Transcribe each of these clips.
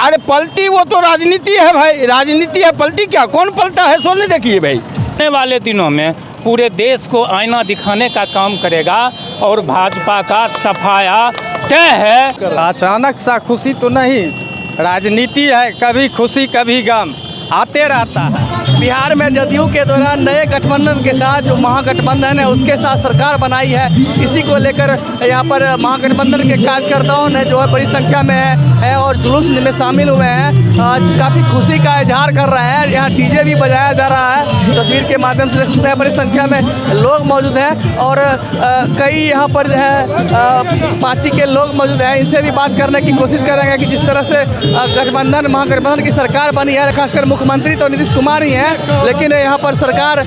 अरे पलटी वो तो राजनीति है भाई, राजनीति है, पलटी क्या, कौन पलटा है सो नहीं देखिए भाई। आने वाले दिनों में पूरे देश को आईना दिखाने का काम करेगा और भाजपा का सफाया तय है। अचानक सा खुशी तो नहीं, राजनीति है, कभी खुशी कभी गम आते रहता है। बिहार में जदयू के दौरान नए गठबंधन के साथ जो महागठबंधन है उसके साथ सरकार बनाई है, इसी को लेकर यहाँ पर महागठबंधन के कार्यकर्ताओं ने जो है बड़ी संख्या में है और जुलूस में शामिल हुए हैं। काफ़ी खुशी का इजहार कर रहे हैं। यहाँ डीजे भी बजाया जा रहा है, तस्वीर के माध्यम से देख सकते हैं बड़ी संख्या में लोग मौजूद हैं और कई यहाँ पर जो है पार्टी के लोग मौजूद हैं। इनसे भी बात करने की कोशिश करेंगे कि जिस तरह से गठबंधन महागठबंधन की सरकार बनी है, खासकर मुख्यमंत्री तो नीतीश कुमार ही हैं, लेकिन यहाँ पर सरकार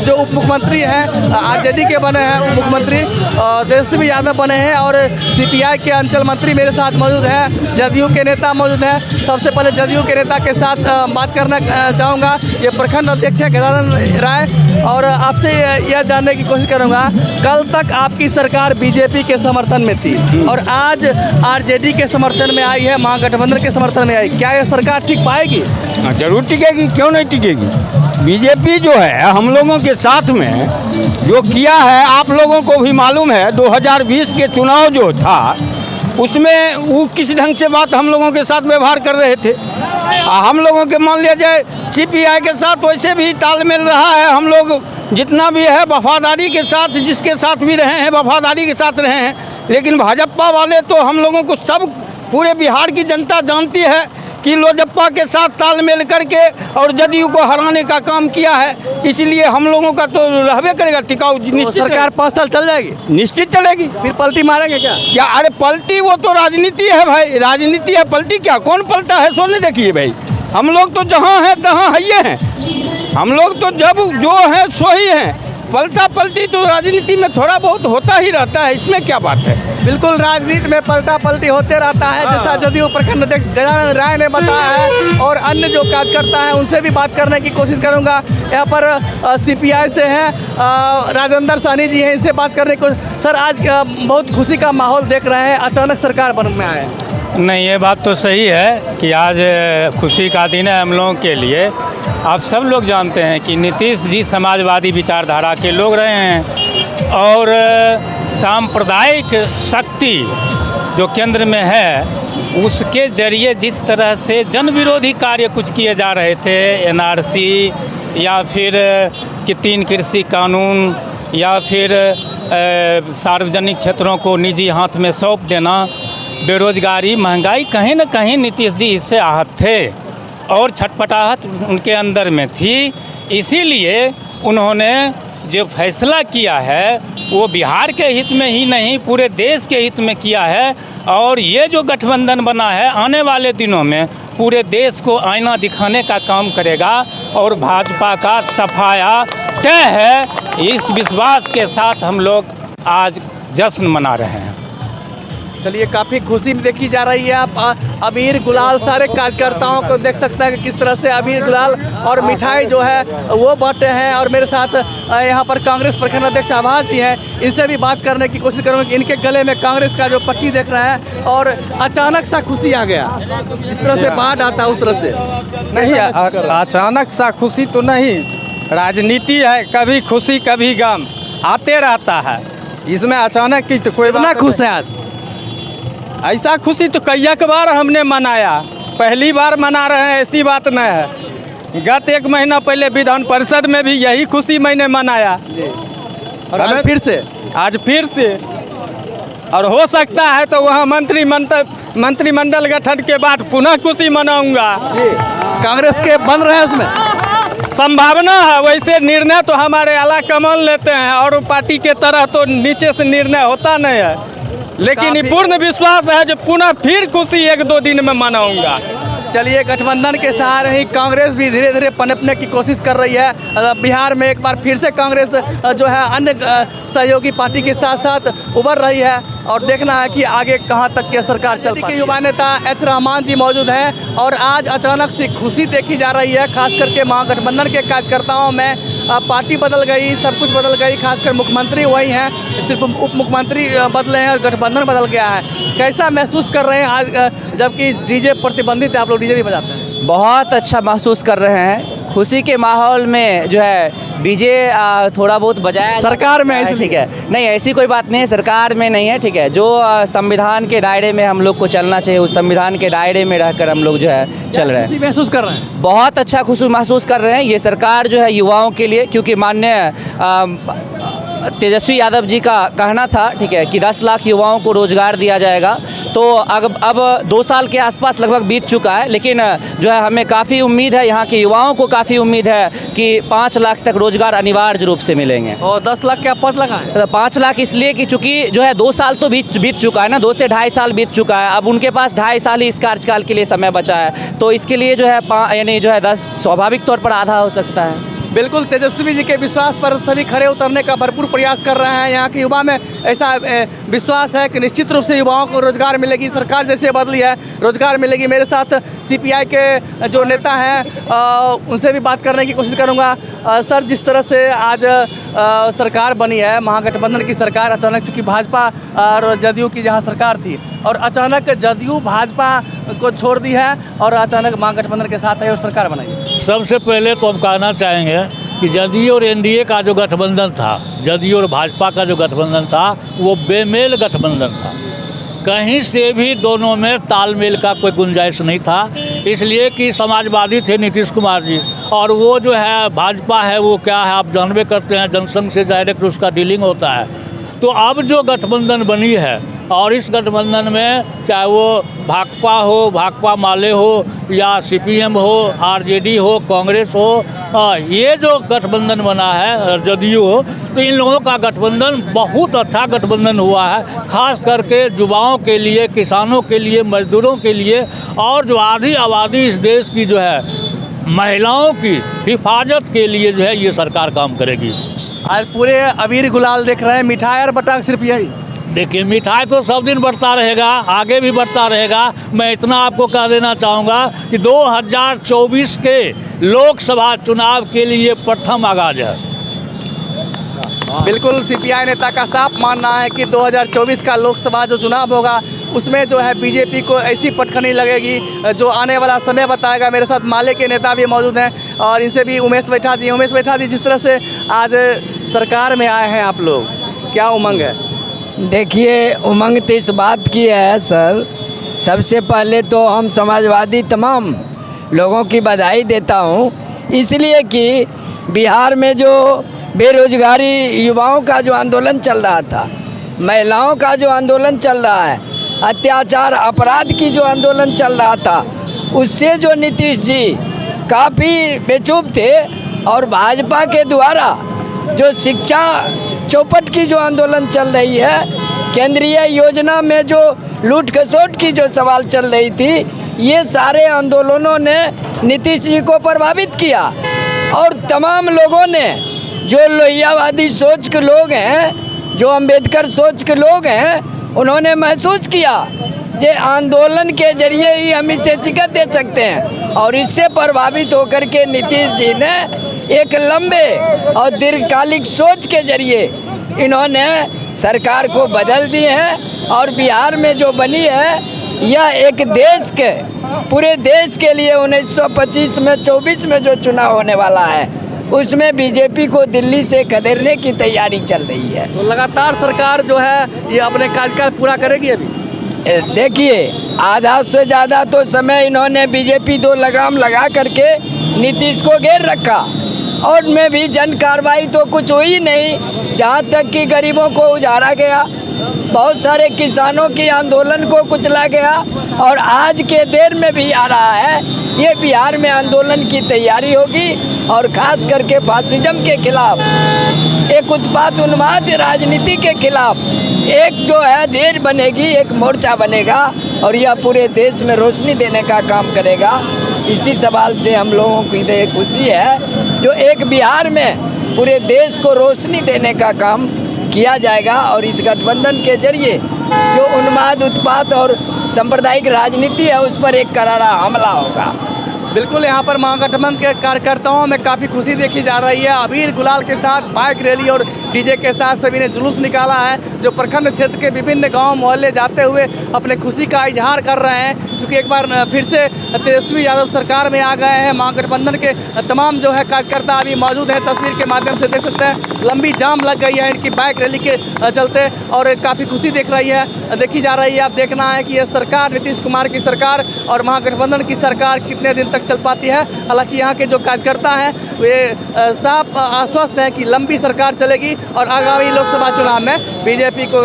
जो उप मुख्यमंत्री हैं आरजेडी के बने हैं, उप मुख्यमंत्री तेजस्वी यादव बने हैं और सीपीआई के अंचल मंत्री मेरे साथ मौजूद हैं, जदयू के नेता मौजूद हैं। सबसे पहले जदयू के नेता के साथ बात करना चाहूँगा, ये प्रखंड अध्यक्ष है गजानन राय, और आपसे यह जानने की कोशिश करूँगा, कल तक आपकी सरकार बीजेपी के समर्थन में थी और आज आरजेडी के समर्थन में आई है, महागठबंधन के समर्थन में आई, क्या यह सरकार टिक पाएगी? जरूर टिकेगी, क्यों नहीं टिकेगी। बीजेपी जो है हम लोगों के साथ में जो किया है, आप लोगों को भी मालूम है 2020 के चुनाव जो था उसमें वो किस ढंग से बात हम लोगों के साथ व्यवहार कर रहे थे। हम लोगों के मान लिया जाए सीपीआई के साथ वैसे भी तालमेल रहा है, हम लोग जितना भी है वफादारी के साथ, जिसके साथ भी रहे हैं वफादारी के साथ रहे हैं। लेकिन भाजपा वाले तो हम लोगों को सब पूरे बिहार की जनता जानती है कि लोजपा के साथ तालमेल करके और जदयू को हराने का काम किया है, इसलिए हम लोगों का तो रहबे करेगा टिकाऊ। तो सरकार 5 साल चल जाएगी, निश्चित चलेगी। फिर पलटी मारेंगे क्या? अरे पलटी वो तो राजनीति है भाई, राजनीति है, पलटी क्या, कौन पलटा है सो नहीं देखिए भाई। हम लोग तो जहाँ हैं तहाँ है हैं, हम लोग तो जब जो है सो ही हैं। पलटा पलटी तो राजनीति में थोड़ा बहुत होता ही रहता है, इसमें क्या बात है। बिल्कुल, राजनीति में पलटा पलटी होते रहता है, जैसा जदयू प्रखंड अध्यक्ष गजानन राय ने बताया है और अन्य जो कार्यकर्ता हैं उनसे भी बात करने की कोशिश करूंगा। यहाँ पर सीपीआई से हैं राजेंद्र साहनी जी हैं, इनसे बात करने को। सर, आज बहुत खुशी का माहौल देख रहे हैं, अचानक सरकार बन में आए। नहीं, ये बात तो सही है कि आज खुशी का दिन है हम लोगों के लिए। आप सब लोग जानते हैं कि नीतीश जी समाजवादी विचारधारा के लोग रहे हैं और सांप्रदायिक शक्ति जो केंद्र में है उसके जरिए जिस तरह से जन विरोधी कार्य कुछ किए जा रहे थे, एनआरसी या फिर कि 3 कृषि कानून या फिर सार्वजनिक क्षेत्रों को निजी हाथ में सौंप देना, बेरोजगारी, महंगाई, कहीं न कहीं नीतीश जी इससे आहत थे और छटपटाहट उनके अंदर में थी। इसीलिए उन्होंने जो फैसला किया है वो बिहार के हित में ही नहीं पूरे देश के हित में किया है और ये जो गठबंधन बना है आने वाले दिनों में पूरे देश को आईना दिखाने का काम करेगा और भाजपा का सफाया तय है। इस विश्वास के साथ हम लोग आज जश्न मना रहे हैं। चलिए, काफ़ी खुशी भी देखी जा रही है। आप अबीर गुलाल सारे कार्यकर्ताओं को देख सकते हैं कि किस तरह से अबीर गुलाल और मिठाई जो है वो बांटे हैं। और मेरे साथ यहाँ पर कांग्रेस प्रखंड अध्यक्ष आभास जी हैं, इनसे भी बात करने की कोशिश करूँगा कि इनके गले में कांग्रेस का जो पट्टी देख रहे हैं और अचानक सा खुशी आ गया, जिस तरह से बाढ़ आता है उस तरह से नहीं, अचानक सा खुशी तो नहीं, राजनीति है, कभी खुशी कभी गम आते रहता है, इसमें अचानक की तो कोई इतना खुश है आज। ऐसा खुशी तो कई बार हमने मनाया, पहली बार मना रहे हैं ऐसी बात नहीं है। गत 1 महीना पहले विधान परिषद में भी यही खुशी मैंने मनाया और आज फिर से और हो सकता है तो वहाँ मंत्रिमंडल गठन के बाद पुनः खुशी मनाऊंगा। कांग्रेस के बन रहे हैं उसमें संभावना है, वैसे निर्णय तो हमारे आला कमान लेते हैं और पार्टी के तरह तो नीचे से निर्णय होता नहीं है, लेकिन ये पूर्ण विश्वास है जो पुनः फिर खुशी 1-2 दिन में मनाऊंगा। चलिए, गठबंधन के सहारे ही कांग्रेस भी धीरे धीरे पनपने की कोशिश कर रही है। बिहार में एक बार फिर से कांग्रेस जो है अन्य सहयोगी पार्टी के साथ साथ उभर रही है और देखना है कि आगे कहां तक की सरकार चल पाती है। युवा नेता एच रहमान जी मौजूद हैं और आज अचानक से खुशी देखी जा रही है, खास करके महागठबंधन के कार्यकर्ताओं में पार्टी बदल गई, सब कुछ बदल गई, खासकर मुख्यमंत्री वही हैं, सिर्फ उप मुख्यमंत्री बदले हैं और गठबंधन बदल गया है। कैसा महसूस कर रहे हैं आज जबकि डीजे प्रतिबंधित है, आप लोग डीजे भी बजाते हैं? बहुत अच्छा महसूस कर रहे हैं। खुशी के माहौल में जो है डीजे थोड़ा बहुत बजाया सरकार में है, ठीक है, नहीं ऐसी कोई बात नहीं है, सरकार में नहीं है, ठीक है। जो संविधान के दायरे में हम लोग को चलना चाहिए, उस संविधान के दायरे में रहकर हम लोग जो है चल रहे हैं। महसूस कर रहे हैं, बहुत अच्छा खुशी महसूस कर रहे हैं। ये सरकार जो है युवाओं के लिए, क्योंकि माननीय तेजस्वी यादव जी का कहना था, ठीक है, कि 10 लाख युवाओं को रोज़गार दिया जाएगा। तो अब 2 साल के आसपास लगभग बीत चुका है, लेकिन जो है हमें काफ़ी उम्मीद है, यहाँ के युवाओं को काफ़ी उम्मीद है कि 5 लाख तक रोज़गार अनिवार्य रूप से मिलेंगे। और 10 लाख क्या 5 लाख है? 5 लाख इसलिए कि चूँकि जो है 2 साल तो बीत चुका है ना, 2 से 2.5 साल बीत चुका है। अब उनके पास 2.5 साल ही इस कार्यकाल के लिए समय बचा है, तो इसके लिए जो है यानी जो है 10 स्वाभाविक तौर पर आधा हो सकता है। बिल्कुल, तेजस्वी जी के विश्वास पर सभी खरे उतरने का भरपूर प्रयास कर रहे हैं। यहाँ के युवा में ऐसा विश्वास है कि निश्चित रूप से युवाओं को रोजगार मिलेगी, सरकार जैसे बदली है रोजगार मिलेगी। मेरे साथ सीपीआई के जो नेता हैं उनसे भी बात करने की कोशिश करूँगा। सर, जिस तरह से आज सरकार बनी है, महागठबंधन की सरकार, अचानक चूँकि भाजपा और जदयू की जहाँ सरकार थी और अचानक जदयू भाजपा को छोड़ दी है और अचानक महागठबंधन के साथ है और सरकार बनाई है। सबसे पहले तो हम कहना चाहेंगे कि जदयू और एनडीए का जो गठबंधन था, जदयू और भाजपा का जो गठबंधन था, वो बेमेल गठबंधन था। कहीं से भी दोनों में तालमेल का कोई गुंजाइश नहीं था, इसलिए कि समाजवादी थे नीतीश कुमार जी और वो जो है भाजपा है, वो क्या है आप जानबे करते हैं, जनसंघ से डायरेक्ट उसका डीलिंग होता है। तो अब जो गठबंधन बनी है और इस गठबंधन में चाहे वो भाकपा हो, भाकपा माले हो या सीपीएम हो, आरजेडी हो, कांग्रेस हो, ये जो गठबंधन बना है जदयू हो, तो इन लोगों का गठबंधन बहुत अच्छा गठबंधन हुआ है, खास करके युवाओं के लिए, किसानों के लिए, मजदूरों के लिए और जो आधी आबादी इस देश की जो है महिलाओं की हिफाजत के लिए जो है ये सरकार काम करेगी। आज पूरे अबीर गुलाल देख रहे हैं, मिठाई और बटाख सिर्फ यही। देखिए, मिठाई तो सब दिन बढ़ता रहेगा, आगे भी बढ़ता रहेगा। मैं इतना आपको कह देना चाहूँगा कि 2024 के लोकसभा चुनाव के लिए प्रथम आगाज है। बिल्कुल, सीपीआई नेता का साफ मानना है कि 2024 का लोकसभा जो चुनाव होगा उसमें जो है बीजेपी को ऐसी पटखनी लगेगी जो आने वाला समय बताएगा। मेरे साथ माले के नेता भी मौजूद हैं और इनसे भी उमेश बैठा जी, जिस तरह से आज सरकार में आए हैं आप लोग, क्या उमंग है? देखिए, उमंग तो इस बात की है सर, सबसे पहले तो हम समाजवादी तमाम लोगों की बधाई देता हूँ, इसलिए कि बिहार में जो बेरोजगारी, युवाओं का जो आंदोलन चल रहा था, महिलाओं का जो आंदोलन चल रहा है, अत्याचार अपराध की जो आंदोलन चल रहा था, उससे जो नीतीश जी काफ़ी बेचूब थे और भाजपा के द्वारा जो शिक्षा चौपट की जो आंदोलन चल रही है, केंद्रीय योजना में जो लूट खसोट की जो सवाल चल रही थी, ये सारे आंदोलनों ने नीतीश जी को प्रभावित किया और तमाम लोगों ने, जो लोहियावादी सोच के लोग हैं, जो अंबेडकर सोच के लोग हैं, उन्होंने महसूस किया कि आंदोलन के जरिए ही हम इसे टिकट दे सकते हैं और इससे प्रभावित होकर के नीतीश जी ने एक लंबे और दीर्घकालिक सोच के जरिए इन्होंने सरकार को बदल दिए हैं और बिहार में जो बनी है यह एक देश के, पूरे देश के लिए 1925 में 24 में जो चुनाव होने वाला है उसमें बीजेपी को दिल्ली से खदेड़ने की तैयारी चल रही है। तो लगातार सरकार जो है ये अपने कार्यकाल पूरा करेगी। अभी देखिए, आधा से ज़्यादा तो समय इन्होंने बीजेपी 2 लगाम लगा करके नीतीश को घेर रखा और में भी जन कार्रवाई तो कुछ हुई नहीं, जहाँ तक कि गरीबों को उजाड़ा गया, बहुत सारे किसानों की आंदोलन को कुचला गया और आज के देर में भी आ रहा है। ये बिहार में आंदोलन की तैयारी होगी और ख़ास करके फासिज्म के खिलाफ, एक उत्पात उन्माद राजनीति के खिलाफ एक जो है ढेर बनेगी, एक मोर्चा बनेगा और यह पूरे देश में रोशनी देने का काम करेगा। इसी सवाल से हम लोगों की खुशी है जो एक बिहार में पूरे देश को रोशनी देने का काम किया जाएगा और इस गठबंधन के जरिए जो उन्माद उत्पात और सांप्रदायिक राजनीति है उस पर एक करारा हमला होगा। बिल्कुल यहाँ पर महागठबंधन के कार्यकर्ताओं में काफ़ी खुशी देखी जा रही है। अबीर गुलाल के साथ बाइक रैली और डीजे के साथ सभी ने जुलूस निकाला है, जो प्रखंड क्षेत्र के विभिन्न गांव मोहल्ले जाते हुए अपने खुशी का इजहार कर रहे हैं। चूँकि एक बार फिर से तेजस्वी यादव सरकार में आ गए हैं। महागठबंधन के तमाम जो है कार्यकर्ता अभी मौजूद हैं। तस्वीर के माध्यम से देख सकते हैं लंबी जाम लग गई है इनकी बाइक रैली के चलते और काफ़ी खुशी देखी जा रही है। अब देखना है कि यह सरकार, नीतीश कुमार की सरकार और महागठबंधन की सरकार कितने दिन तक चल पाती है। हालांकि यहाँ के जो कार्यकर्ता हैं वे साफ आश्वस्त हैं कि लंबी सरकार चलेगी और आगामी लोकसभा चुनाव में बीजेपी को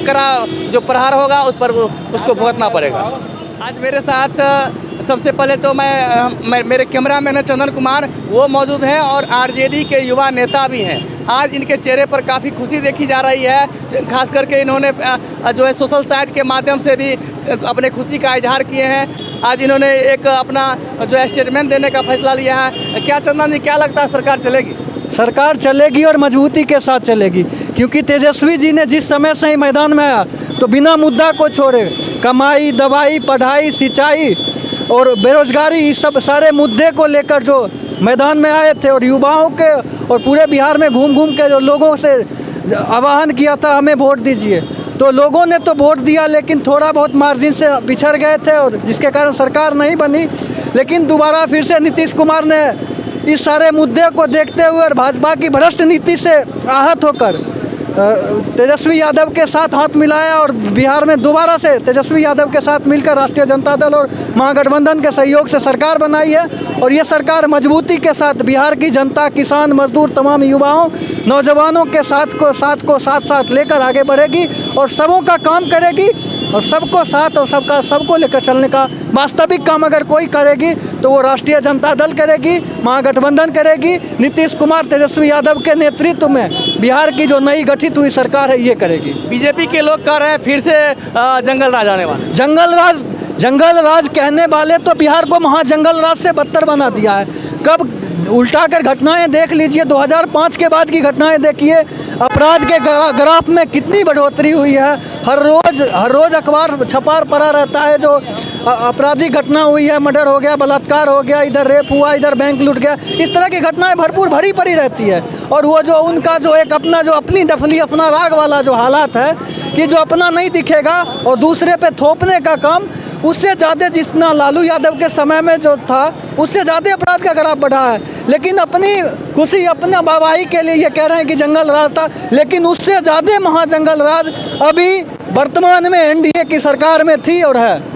कड़ा जो प्रहार होगा उस पर उसको भुगतना पड़ेगा। आज मेरे साथ सबसे पहले तो मेरे कैमरामैन चंदन कुमार वो मौजूद हैं और आरजेडी के युवा नेता भी हैं। आज इनके चेहरे पर काफ़ी खुशी देखी जा रही है, खास करके इन्होंने जो है सोशल साइट के माध्यम से भी अपने खुशी का इजहार किए हैं। आज इन्होंने एक अपना जो है स्टेटमेंट देने का फैसला लिया है। क्या चंदन जी, क्या लगता है सरकार चलेगी? सरकार चलेगी और मजबूती के साथ चलेगी, क्योंकि तेजस्वी जी ने जिस समय से ही मैदान में आया तो बिना मुद्दा को छोड़े कमाई, दवाई, पढ़ाई, सिंचाई और बेरोजगारी, इस सब सारे मुद्दे को लेकर जो मैदान में आए थे और युवाओं के और पूरे बिहार में घूम घूम के जो लोगों से आह्वान किया था हमें वोट दीजिए, तो लोगों ने तो वोट दिया लेकिन थोड़ा बहुत मार्जिन से पिछड़ गए थे और जिसके कारण सरकार नहीं बनी। लेकिन दोबारा फिर से नीतीश कुमार ने इस सारे मुद्दे को देखते हुए और भाजपा की भ्रष्ट नीति से आहत होकर तेजस्वी यादव के साथ हाथ मिलाया और बिहार में दोबारा से तेजस्वी यादव के साथ मिलकर राष्ट्रीय जनता दल और महागठबंधन के सहयोग से सरकार बनाई है। और ये सरकार मजबूती के साथ बिहार की जनता, किसान, मजदूर, तमाम युवाओं, नौजवानों के साथ लेकर आगे बढ़ेगी और सबों का काम करेगी और सबको साथ और सबको लेकर चलने का वास्तविक काम अगर कोई करेगी तो वो राष्ट्रीय जनता दल करेगी, महागठबंधन करेगी। नीतीश कुमार, तेजस्वी यादव के नेतृत्व में बिहार की जो नई गठित हुई सरकार है ये करेगी। बीजेपी के लोग कह रहे हैं फिर से जंगल राज आने वाले। जंगल राज कहने वाले तो बिहार को महाजंगल राज से बदतर बना दिया है। कब उल्टा कर घटनाएं देख लीजिए, 2005 के बाद की घटनाएं देखिए, अपराध के ग्राफ में कितनी बढ़ोतरी हुई है। हर रोज अखबार छपार पड़ा रहता है जो आपराधिक घटना हुई है, मर्डर हो गया, बलात्कार हो गया, इधर रेप हुआ, इधर बैंक लूट गया, इस तरह की घटनाएं भरपूर भरी पड़ी रहती है। और वो जो उनका जो एक अपना जो अपनी डफली अपना राग वाला जो हालात है कि जो अपना नहीं दिखेगा और दूसरे पे थोपने का काम, उससे ज़्यादा जितना लालू यादव के समय में जो था उससे ज़्यादा अपराध का ग्राफ बढ़ा है। लेकिन अपनी खुशी, अपना वाहवाही के लिए ये कह रहे हैं कि जंगल राज था, लेकिन उससे ज़्यादा महाजंगल राज अभी वर्तमान में एनडीए की सरकार में थी और है।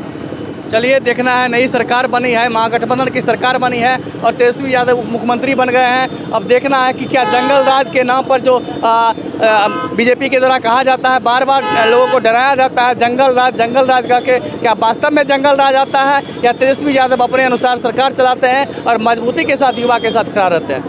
चलिए देखना है, नई सरकार बनी है, महागठबंधन की सरकार बनी है और तेजस्वी यादव मुख्यमंत्री बन गए हैं। अब देखना है कि क्या जंगल राज के नाम पर जो बीजेपी के द्वारा कहा जाता है, बार बार लोगों को डराया जाता है जंगल राज का, के क्या वास्तव में जंगल राज आता है या तेजस्वी यादव अपने अनुसार सरकार चलाते हैं और मजबूती के साथ युवा के साथ खड़ा रहते हैं?